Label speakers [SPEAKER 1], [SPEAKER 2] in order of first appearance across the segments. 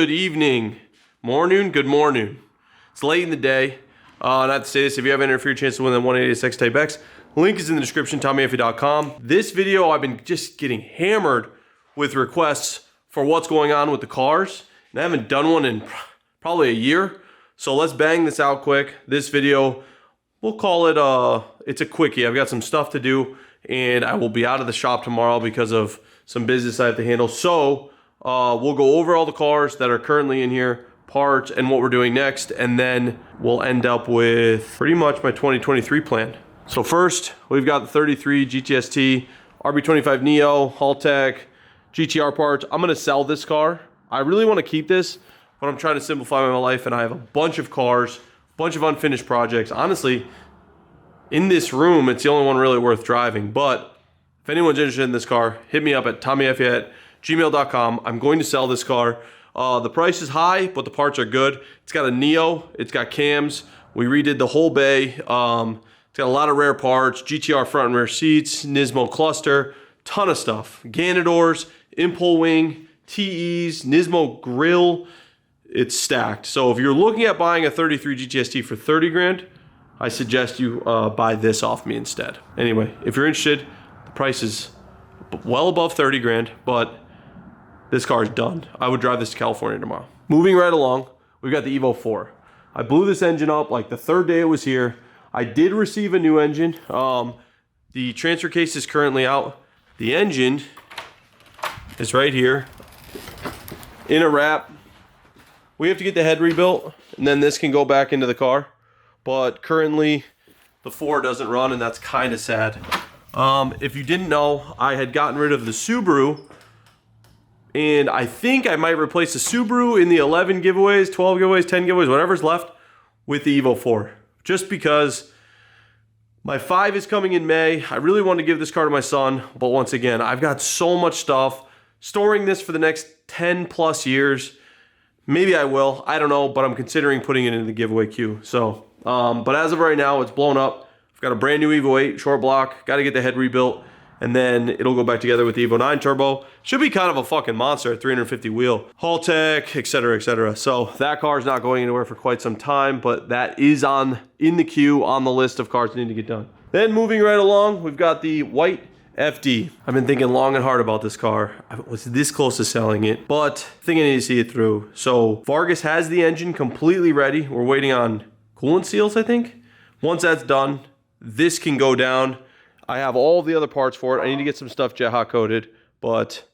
[SPEAKER 1] Good evening, good morning. It's late in the day. Not to say this, if you have any for your chance to win the 186 type X, link is in the description, tommyfyeah.com. This video, I've been just getting hammered with requests for what's going on with the cars, and I haven't done one in probably a year. So let's bang this out quick. This video, we'll call it, it's a quickie. I've got some stuff to do, and I will be out of the shop tomorrow because of some business I have to handle. So we'll go over all the cars that are currently in here, parts, and what we're doing next, and then we'll end up with pretty much my 2023 plan. So first, we've got the 33 GTST, RB25 Neo, Haltech, GTR parts. I'm gonna sell this car. I really wanna keep this, but I'm trying to simplify my life, and I have a bunch of cars, a bunch of unfinished projects. Honestly, in this room, it's the only one really worth driving, but if anyone's interested in this car, hit me up at tommyfyeah@gmail.com. I'm going to sell this car. The price is high, but the parts are good. It's got a Neo, it's got cams. We redid the whole bay. It's got a lot of rare parts, GTR front and rear seats, Nismo cluster, ton of stuff. Ganadors, Impul wing, TEs, Nismo grill. It's stacked. So if you're looking at buying a 33 GTST for 30 grand, I suggest you buy this off me instead. Anyway, if you're interested, the price is well above 30 grand, but this car is done. I would drive this to California tomorrow. Moving right along, we've got the Evo 4. I blew this engine up like the third day it was here. I did receive a new engine. The transfer case is currently out. The engine is right here in a wrap. We have to get the head rebuilt, and then this can go back into the car. But currently, the 4 doesn't run, and that's kind of sad. If you didn't know, I had gotten rid of the Subaru, and I think I might replace the Subaru in the 11 giveaways, 12 giveaways, 10 giveaways, whatever's left, with the Evo 4. Just because my 5 is coming in May. I really want to give this car to my son, but once again, I've got so much stuff. Storing this for the next 10 plus years, maybe I will, I don't know, but I'm considering putting it in the giveaway queue. So, but as of right now, it's blown up. I've got a brand new Evo 8 short block, got to get the head rebuilt, and then it'll go back together with the Evo 9 turbo. Should be kind of a fucking monster at 350 wheel. Haltech, etc., etc. So that car is not going anywhere for quite some time, but that is in the queue on the list of cars that need to get done. Then moving right along, we've got the white FD. I've been thinking long and hard about this car. I was this close to selling it, but I think I need to see it through. So Vargas has the engine completely ready. We're waiting on coolant seals, I think. Once that's done, this can go down. I have all the other parts for it. I need to get some stuff jet hot coated, but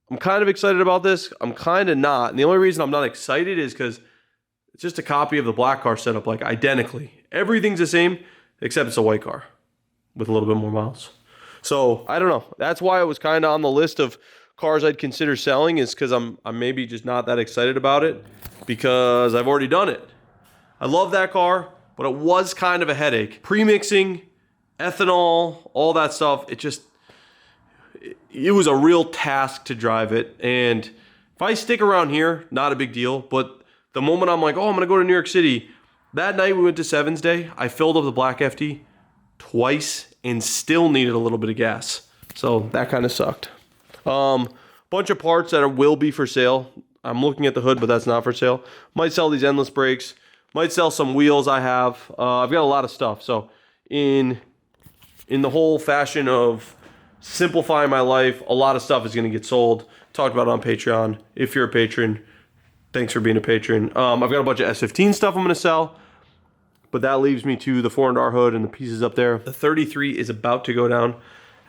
[SPEAKER 1] I'm kind of excited about this. I'm kind of not. And the only reason I'm not excited is because it's just a copy of the black car setup, like identically. Everything's the same, except it's a white car with a little bit more miles. So I don't know. That's why it was kind of on the list of cars I'd consider selling, is because I'm maybe just not that excited about it because I've already done it. I love that car, but it was kind of a headache. Pre-mixing, ethanol, all that stuff, it was a real task to drive it. And if I stick around here, not a big deal. But the moment I'm like, oh, I'm going to go to New York City, that night we went to Sevens Day, I filled up the black FD twice and still needed a little bit of gas. So that kind of sucked. Bunch of parts that will be for sale. I'm looking at the hood, but that's not for sale. Might sell these endless brakes. Might sell some wheels I have. I've got a lot of stuff. So in the whole fashion of simplifying my life, a lot of stuff is going to get sold. Talked about it on Patreon. If you're a patron, thanks for being a patron. I've got a bunch of S15 stuff I'm going to sell, but that leaves me to the 400R hood and the pieces up there. The 33 is about to go down.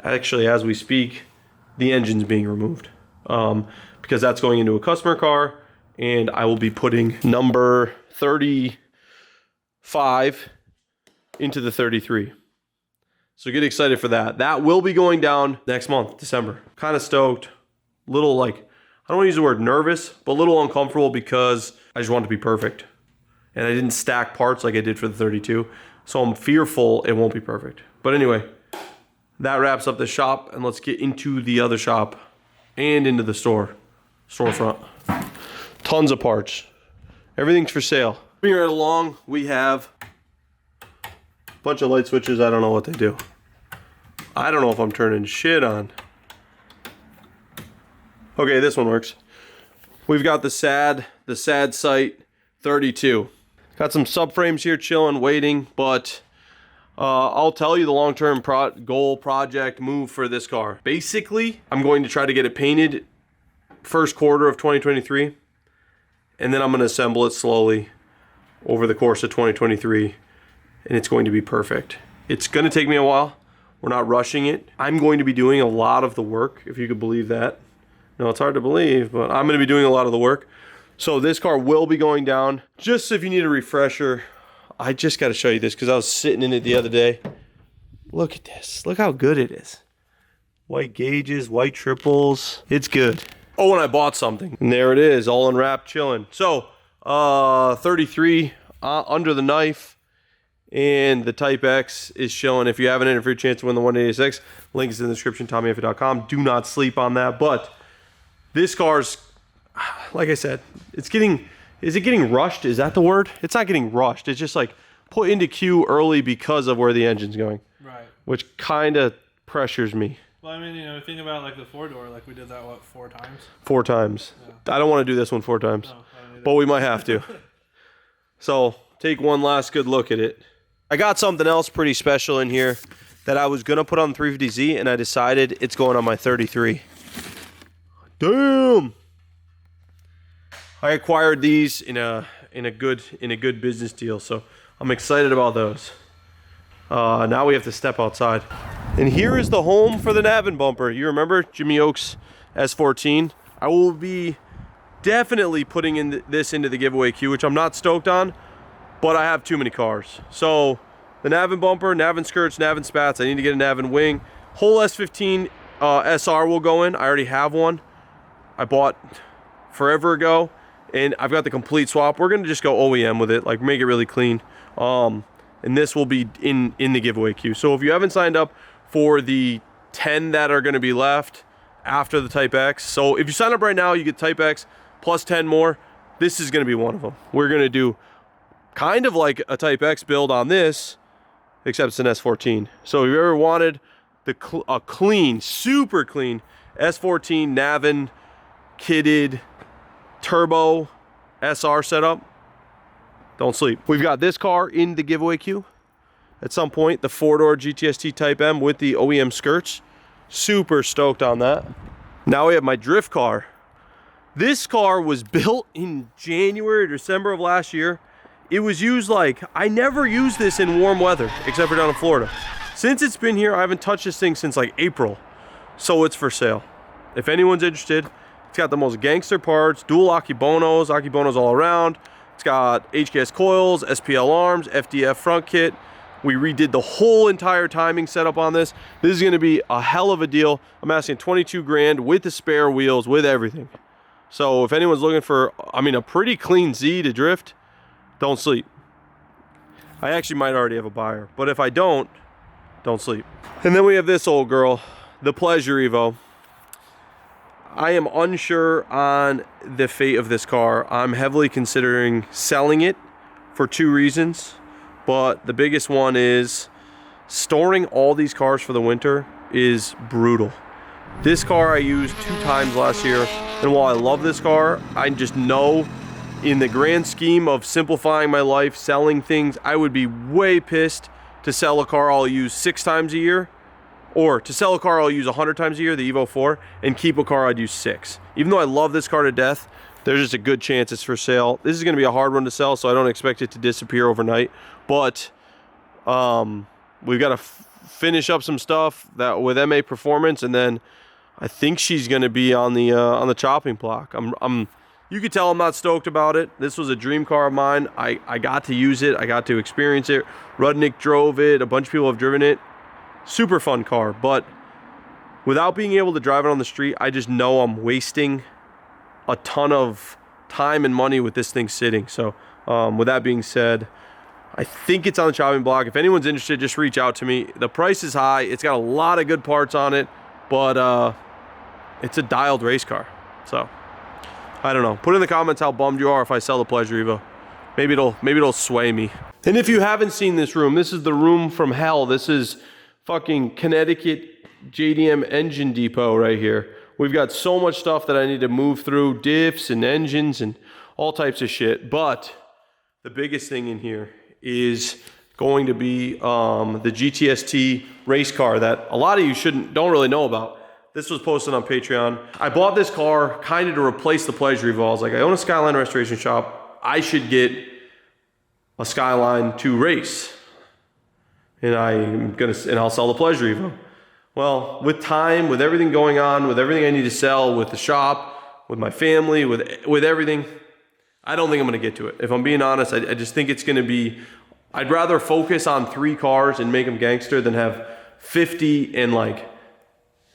[SPEAKER 1] Actually, as we speak, the engine's being removed because that's going into a customer car, and I will be putting number 35 into the 33. So get excited for that. That will be going down next month, December. Kind of stoked. Little like, I don't want to use the word nervous, but a little uncomfortable because I just want it to be perfect. And I didn't stack parts like I did for the 32. So I'm fearful it won't be perfect. But anyway, that wraps up the shop, and let's get into the other shop and into the storefront. Tons of parts. Everything's for sale. Moving right along, we have bunch of light switches. I don't know what they do. I don't know if I'm turning shit on. Okay, this one works. We've got the sad sight 32. Got some subframes here chilling, waiting, but I'll tell you the long-term goal, project, move for this car. Basically, I'm going to try to get it painted first quarter of 2023, and then I'm going to assemble it slowly over the course of 2023, and it's going to be perfect. It's going to take me a while. We're not rushing it. I'm going to be doing a lot of the work, if you could believe that. No, it's hard to believe, but I'm going to be doing a lot of the work. So this car will be going down. Just if you need a refresher, I just got to show you this because I was sitting in it the other day. Look at this. Look how good it is. White gauges, white triples. It's good. Oh, and I bought something. And there it is, all unwrapped, chilling. So, 33 under the knife. And the Type X is showing. If you haven't entered for your chance to win the 186, link is in the description, tommyfyeah.com. Do not sleep on that. But this car's, like I said, is it getting rushed? Is that the word? It's not getting rushed. It's just like put into queue early because of where the engine's going. Right. Which kind of pressures me.
[SPEAKER 2] Well, I mean, you know, think about like the 4-door, like we did that, what, 4 times?
[SPEAKER 1] 4 times. Yeah. I don't want to do this one 4 times. No, I don't either. But we might have to. So take one last good look at it. I got something else pretty special in here that I was going to put on the 350Z, and I decided it's going on my 33. Damn! I acquired these in a good business deal, so I'm excited about those. Now we have to step outside. And here is the home for the Navin bumper. You remember Jimmy Oaks S14? I will be definitely putting this into the giveaway queue, which I'm not stoked on, but I have too many cars. So the Navin bumper, Navin skirts, Navin spats. I need to get a Navin wing. Whole S15 SR will go in. I already have one. I bought forever ago, and I've got the complete swap. We're gonna just go OEM with it, like make it really clean. And this will be in the giveaway queue. So if you haven't signed up for the 10 that are gonna be left after the Type X, so if you sign up right now, you get Type X plus 10 more. This is gonna be one of them. We're gonna do kind of like a Type X build on this, except it's an S14. So if you ever wanted a clean, super clean S14 Navin kitted turbo SR setup, don't sleep. We've got this car in the giveaway queue at some point, the 4-door GTST Type M with the OEM skirts. Super stoked on that. Now we have my drift car. This car was built in January or December of last year. It was used like, I never used this in warm weather, except for down in Florida. Since it's been here, I haven't touched this thing since like April. So it's for sale. If anyone's interested, it's got the most gangster parts, dual Akibonos all around. It's got HKS coils, SPL arms, FDF front kit. We redid the whole entire timing setup on this. This is gonna be a hell of a deal. I'm asking 22 grand with the spare wheels, with everything. So if anyone's looking for, I mean, a pretty clean Z to drift, don't sleep. I actually might already have a buyer, but if I don't sleep. And then we have this old girl, the Pleasure Evo. I am unsure on the fate of this car. I'm heavily considering selling it for 2 reasons, but the biggest one is storing all these cars for the winter is brutal. This car I used 2 times last year, and while I love this car, I just know in the grand scheme of simplifying my life, selling things, I would be way pissed to sell a car I'll use 6 times a year, or to sell a car I'll use 100 times a year, the Evo 4, and keep a car I'd use 6. Even though I love this car to death, there's just a good chance it's for sale. This is gonna be a hard one to sell, so I don't expect it to disappear overnight, but we've got to finish up some stuff that with MA Performance, and then I think she's gonna be on the chopping block. You could tell I'm not stoked about it. This was a dream car of mine. I got to use it. I got to experience it. Rudnick drove it. A bunch of people have driven it. Super fun car. But without being able to drive it on the street, I just know I'm wasting a ton of time and money with this thing sitting. So with that being said, I think it's on the chopping block. If anyone's interested, just reach out to me. The price is high. It's got a lot of good parts on it, but it's a dialed race car. So I don't know. Put in the comments how bummed you are if I sell the Pleasure Evo. Maybe it'll sway me. And if you haven't seen this room, this is the room from hell. This is fucking Connecticut JDM Engine Depot right here. We've got so much stuff that I need to move through, diffs and engines and all types of shit. But the biggest thing in here is going to be the GTST race car that a lot of you don't really know about. This was posted on Patreon. I bought this car kind of to replace the Pleasure Evo. I was like, I own a Skyline restoration shop. I should get a Skyline to race. And I'll sell the Pleasure Evo. Well, with time, with everything going on, with everything I need to sell, with the shop, with my family, with everything, I don't think I'm gonna get to it. If I'm being honest, I just think it's gonna be, I'd rather focus on 3 cars and make them gangster than have 50 and like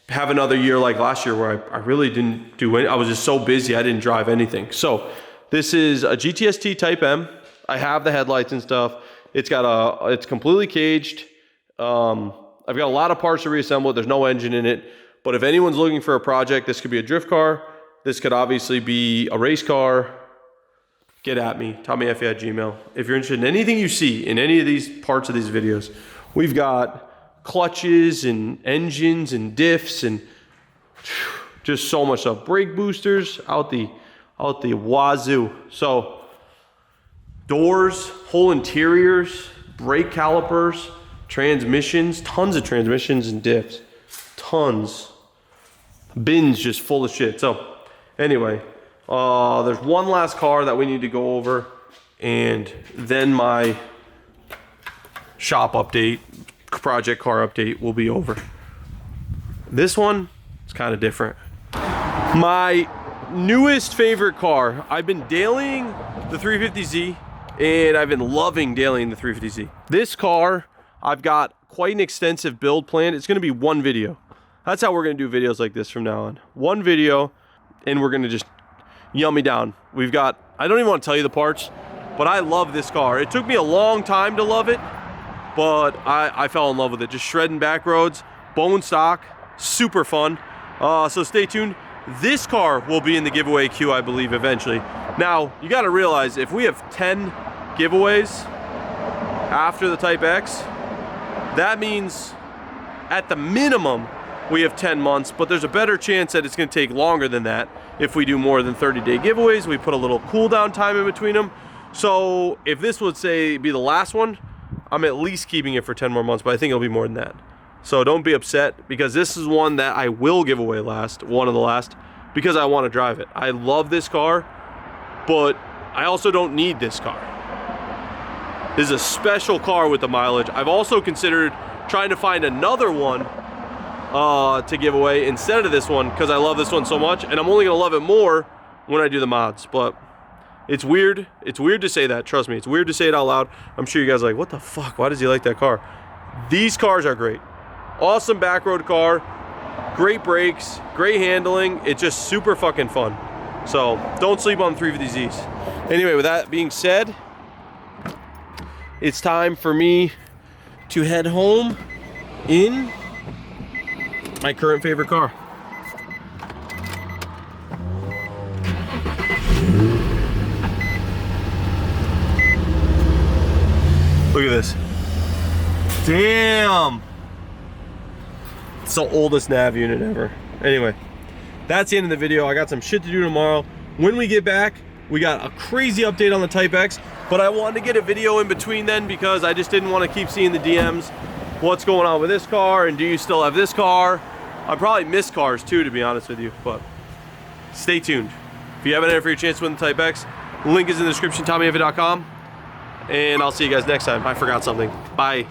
[SPEAKER 1] have another year like last year where I really didn't do any, I was just so busy I didn't drive anything. So this is a GTST Type M. I have the headlights and stuff. It's completely caged. I've got a lot of parts to reassemble it. There's no engine in it. But if anyone's looking for a project, this could be a drift car. This could obviously be a race car. Get at me, tommyfyeah at Gmail. If you're interested in anything you see in any of these parts of these videos, we've got clutches and engines and diffs and just so much stuff. Brake boosters out the wazoo. So doors, whole interiors, brake calipers, transmissions, tons of transmissions and diffs, tons. Bins just full of shit. So anyway, there's one last car that we need to go over, and then my shop update, project car update will be over. This one is kind of different. My newest favorite car, I've been dailying the 350Z, and I've been loving dailying the 350Z. This car, I've got quite an extensive build plan. It's gonna be one video. That's how we're gonna do videos like this from now on. One video, and we're gonna just yum me down. We've got, I don't even want to tell you the parts, but I love this car. It took me a long time to love it, but I fell in love with it. Just shredding back roads, bone stock, super fun. So stay tuned. This car will be in the giveaway queue, I believe, eventually. Now, you gotta realize, if we have 10 giveaways after the Type X, that means at the minimum, we have 10 months, but there's a better chance that it's gonna take longer than that. If we do more than 30-day giveaways, we put a little cool down time in between them. So if this would say be the last one, I'm at least keeping it for 10 more months, but I think it'll be more than that. So don't be upset, because this is one that I will give away last, one of the last, because I want to drive it. I love this car, but I also don't need this car. This is a special car with the mileage. I've also considered trying to find another one to give away instead of this one, because I love this one so much, and I'm only gonna love it more when I do the mods. But it's weird to say that, trust me, it's weird to say it out loud. I'm sure you guys are like, what the fuck, why does he like that car? These cars are great. Awesome back road car, great brakes, great handling. It's just super fucking fun. So don't sleep on 350Zs. Anyway, with that being said, it's time for me to head home in my current favorite car. Look at this. Damn. It's the oldest nav unit ever. Anyway, that's the end of the video. I got some shit to do tomorrow. When we get back, we got a crazy update on the Type X, but I wanted to get a video in between then because I just didn't want to keep seeing the DMs. What's going on with this car, and do you still have this car? I probably miss cars too, to be honest with you, but stay tuned. If you haven't entered for your chance to win the Type X, link is in the description, tommyfyeah.com, and I'll see you guys next time. I forgot something. Bye.